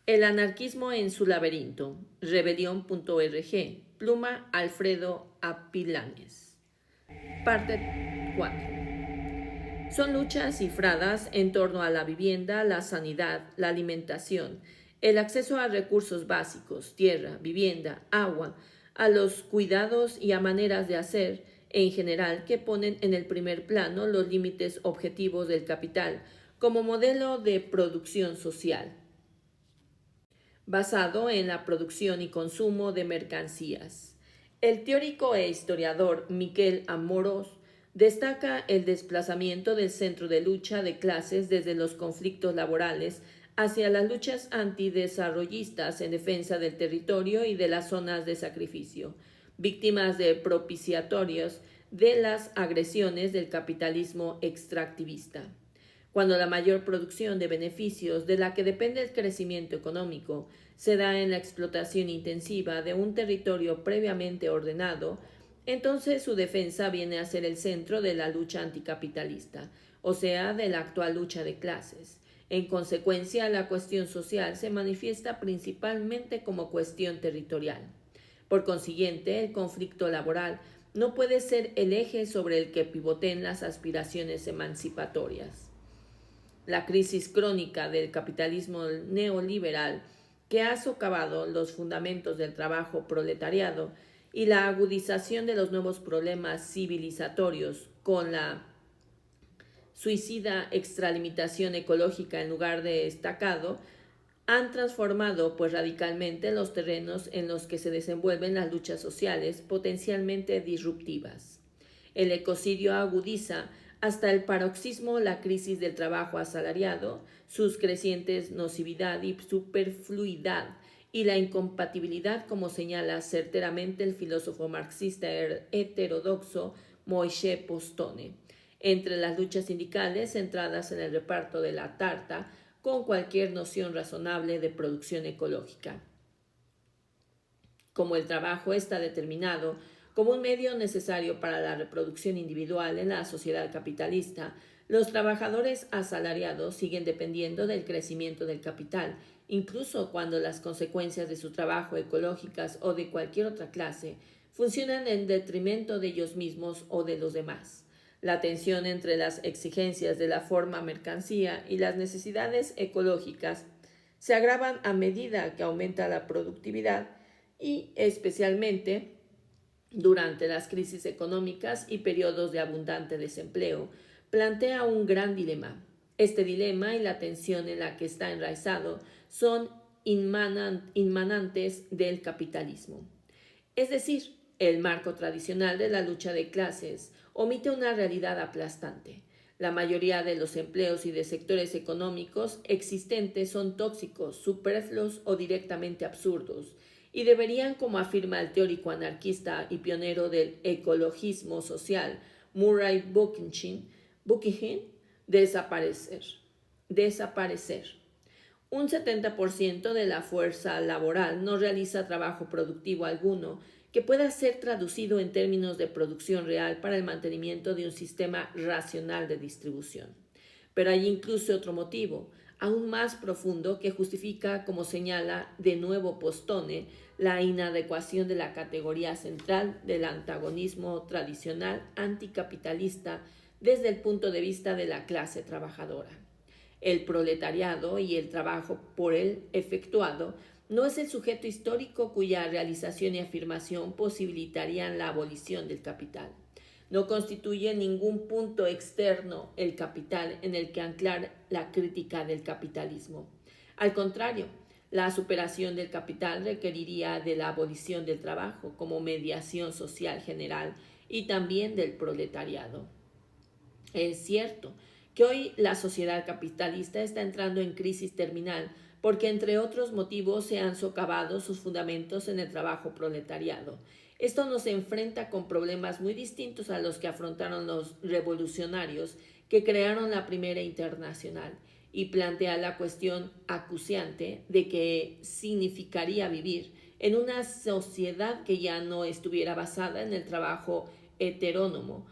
El anarquismo en su laberinto. Rebelión.org. Pluma Alfredo Apilanes. Parte 4. Son luchas cifradas en torno a la vivienda, la sanidad, la alimentación, el acceso a recursos básicos, tierra, vivienda, agua, a los cuidados y a maneras de hacer, en general, que ponen en el primer plano los límites objetivos del capital como modelo de producción social, basado en la producción y consumo de mercancías. El teórico e historiador Miquel Amorós destaca el desplazamiento del centro de lucha de clases desde los conflictos laborales hacia las luchas antidesarrollistas en defensa del territorio y de las zonas de sacrificio, víctimas de propiciatorios de las agresiones del capitalismo extractivista. Cuando la mayor producción de beneficios de la que depende el crecimiento económico se da en la explotación intensiva de un territorio previamente ordenado, entonces su defensa viene a ser el centro de la lucha anticapitalista, o sea, de la actual lucha de clases. En consecuencia, la cuestión social se manifiesta principalmente como cuestión territorial. Por consiguiente, el conflicto laboral no puede ser el eje sobre el que pivoten las aspiraciones emancipatorias. La crisis crónica del capitalismo neoliberal que ha socavado los fundamentos del trabajo proletariado y la agudización de los nuevos problemas civilizatorios con la suicida extralimitación ecológica en lugar de destacado, han transformado pues radicalmente los terrenos en los que se desenvuelven las luchas sociales potencialmente disruptivas. El ecocidio agudiza hasta el paroxismo la crisis del trabajo asalariado, sus crecientes nocividad y superfluidad y la incompatibilidad, como señala certeramente el filósofo marxista heterodoxo Moishe Postone, entre las luchas sindicales centradas en el reparto de la tarta con cualquier noción razonable de producción ecológica. Como el trabajo está determinado como un medio necesario para la reproducción individual en la sociedad capitalista, los trabajadores asalariados siguen dependiendo del crecimiento del capital, incluso cuando las consecuencias de su trabajo ecológicas o de cualquier otra clase funcionan en detrimento de ellos mismos o de los demás. La tensión entre las exigencias de la forma mercancía y las necesidades ecológicas se agravan a medida que aumenta la productividad y especialmente durante las crisis económicas y periodos de abundante desempleo, plantea un gran dilema. Este dilema y la tensión en la que está enraizado son inmanentes del capitalismo. Es decir, el marco tradicional de la lucha de clases omite una realidad aplastante. La mayoría de los empleos y de sectores económicos existentes son tóxicos, superfluos o directamente absurdos, y deberían, como afirma el teórico anarquista y pionero del ecologismo social Murray Bookchin, desaparecer. Un 70% de la fuerza laboral no realiza trabajo productivo alguno que pueda ser traducido en términos de producción real para el mantenimiento de un sistema racional de distribución. Pero hay incluso otro motivo, aún más profundo, que justifica, como señala de nuevo Postone, la inadecuación de la categoría central del antagonismo tradicional anticapitalista desde el punto de vista de la clase trabajadora. El proletariado y el trabajo por él efectuado no es el sujeto histórico cuya realización y afirmación posibilitarían la abolición del capital. No constituye ningún punto externo el capital en el que anclar la crítica del capitalismo. Al contrario, la superación del capital requeriría de la abolición del trabajo como mediación social general y también del proletariado. Es cierto que hoy la sociedad capitalista está entrando en crisis terminal porque, entre otros motivos, se han socavado sus fundamentos en el trabajo proletariado. Esto nos enfrenta con problemas muy distintos a los que afrontaron los revolucionarios que crearon la Primera Internacional y plantea la cuestión acuciante de qué significaría vivir en una sociedad que ya no estuviera basada en el trabajo heterónomo,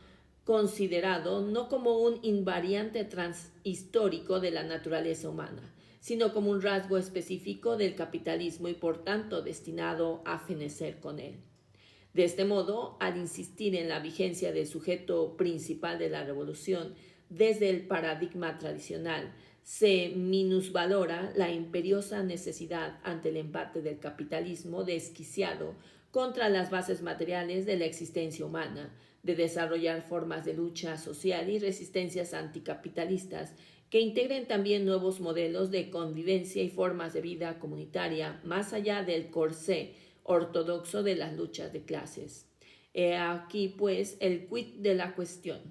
considerado no como un invariante transhistórico de la naturaleza humana, sino como un rasgo específico del capitalismo y por tanto destinado a fenecer con él. De este modo, al insistir en la vigencia del sujeto principal de la revolución desde el paradigma tradicional, se minusvalora la imperiosa necesidad ante el embate del capitalismo desquiciado contra las bases materiales de la existencia humana, de desarrollar formas de lucha social y resistencias anticapitalistas que integren también nuevos modelos de convivencia y formas de vida comunitaria más allá del corsé ortodoxo de las luchas de clases. He aquí, pues, el quid de la cuestión: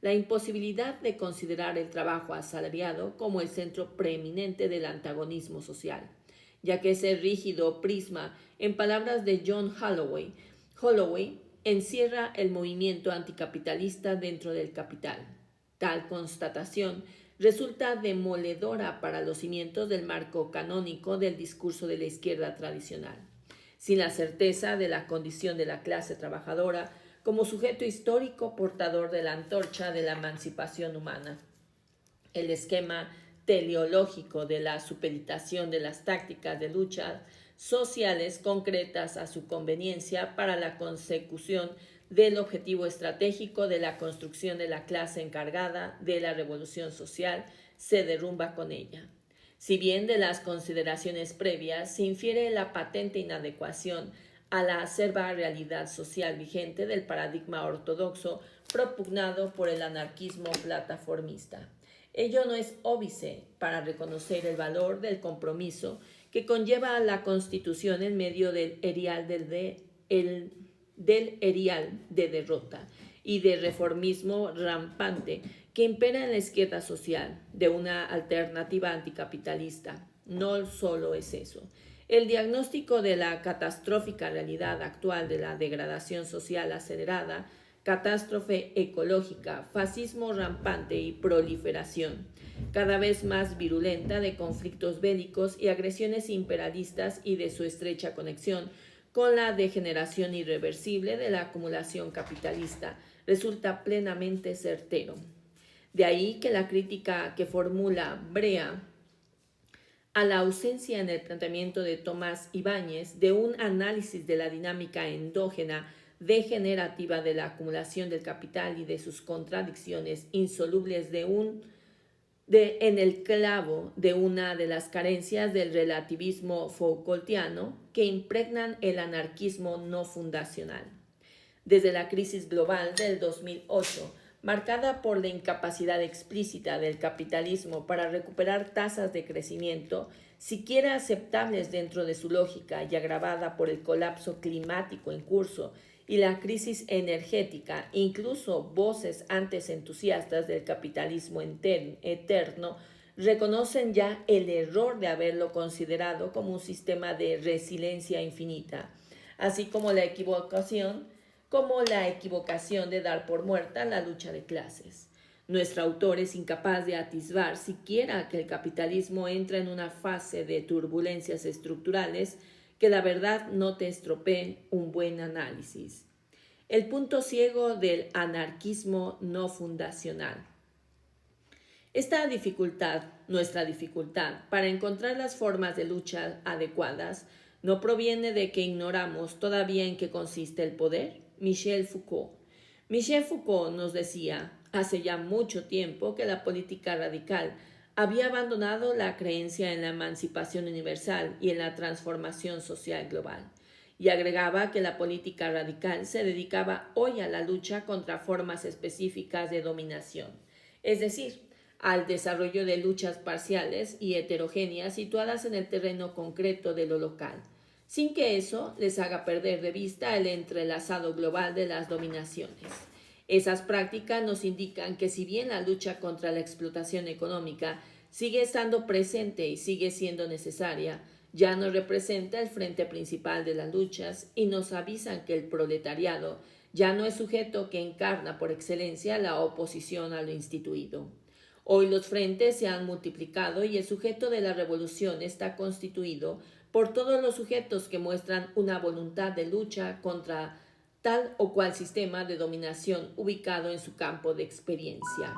la imposibilidad de considerar el trabajo asalariado como el centro preeminente del antagonismo social, ya que ese rígido prisma, en palabras de John Holloway, encierra el movimiento anticapitalista dentro del capital. Tal constatación resulta demoledora para los cimientos del marco canónico del discurso de la izquierda tradicional. Sin la certeza de la condición de la clase trabajadora como sujeto histórico portador de la antorcha de la emancipación humana, el esquema teleológico de la supeditación de las tácticas de luchas sociales concretas a su conveniencia para la consecución del objetivo estratégico de la construcción de la clase encargada de la revolución social se derrumba con ella. Si bien de las consideraciones previas se infiere la patente inadecuación a la acerba realidad social vigente del paradigma ortodoxo propugnado por el anarquismo plataformista. Ello no es óbice para reconocer el valor del compromiso que conlleva la Constitución en medio del erial de derrota y de reformismo rampante que impera en la izquierda social, de una alternativa anticapitalista. No solo es eso. El diagnóstico de la catastrófica realidad actual de la degradación social acelerada, catástrofe ecológica, fascismo rampante y proliferación cada vez más virulenta de conflictos bélicos y agresiones imperialistas y de su estrecha conexión con la degeneración irreversible de la acumulación capitalista, resulta plenamente certero. De ahí que la crítica que formula Brea a la ausencia en el planteamiento de Tomás Ibáñez de un análisis de la dinámica endógena degenerativa de la acumulación del capital y de sus contradicciones insolubles en el clavo de una de las carencias del relativismo Foucaultiano que impregnan el anarquismo no fundacional. Desde la crisis global del 2008, marcada por la incapacidad explícita del capitalismo para recuperar tasas de crecimiento siquiera aceptables dentro de su lógica y agravada por el colapso climático en curso y la crisis energética, incluso voces antes entusiastas del capitalismo eterno reconocen ya el error de haberlo considerado como un sistema de resiliencia infinita, así como la equivocación de dar por muerta la lucha de clases. Nuestro autor es incapaz de atisbar siquiera que el capitalismo entra en una fase de turbulencias estructurales que la verdad no te estropee un buen análisis. El punto ciego del anarquismo no fundacional. Esta dificultad, nuestra dificultad, para encontrar las formas de lucha adecuadas, no proviene de que ignoramos todavía en qué consiste el poder. Michel Foucault nos decía hace ya mucho tiempo que la política radical había abandonado la creencia en la emancipación universal y en la transformación social global, y agregaba que la política radical se dedicaba hoy a la lucha contra formas específicas de dominación, es decir, al desarrollo de luchas parciales y heterogéneas situadas en el terreno concreto de lo local, sin que eso les haga perder de vista el entrelazado global de las dominaciones. Esas prácticas nos indican que si bien la lucha contra la explotación económica sigue estando presente y sigue siendo necesaria, ya no representa el frente principal de las luchas y nos avisan que el proletariado ya no es sujeto que encarna por excelencia la oposición a lo instituido. Hoy los frentes se han multiplicado y el sujeto de la revolución está constituido por todos los sujetos que muestran una voluntad de lucha contra tal o cual sistema de dominación ubicado en su campo de experiencia.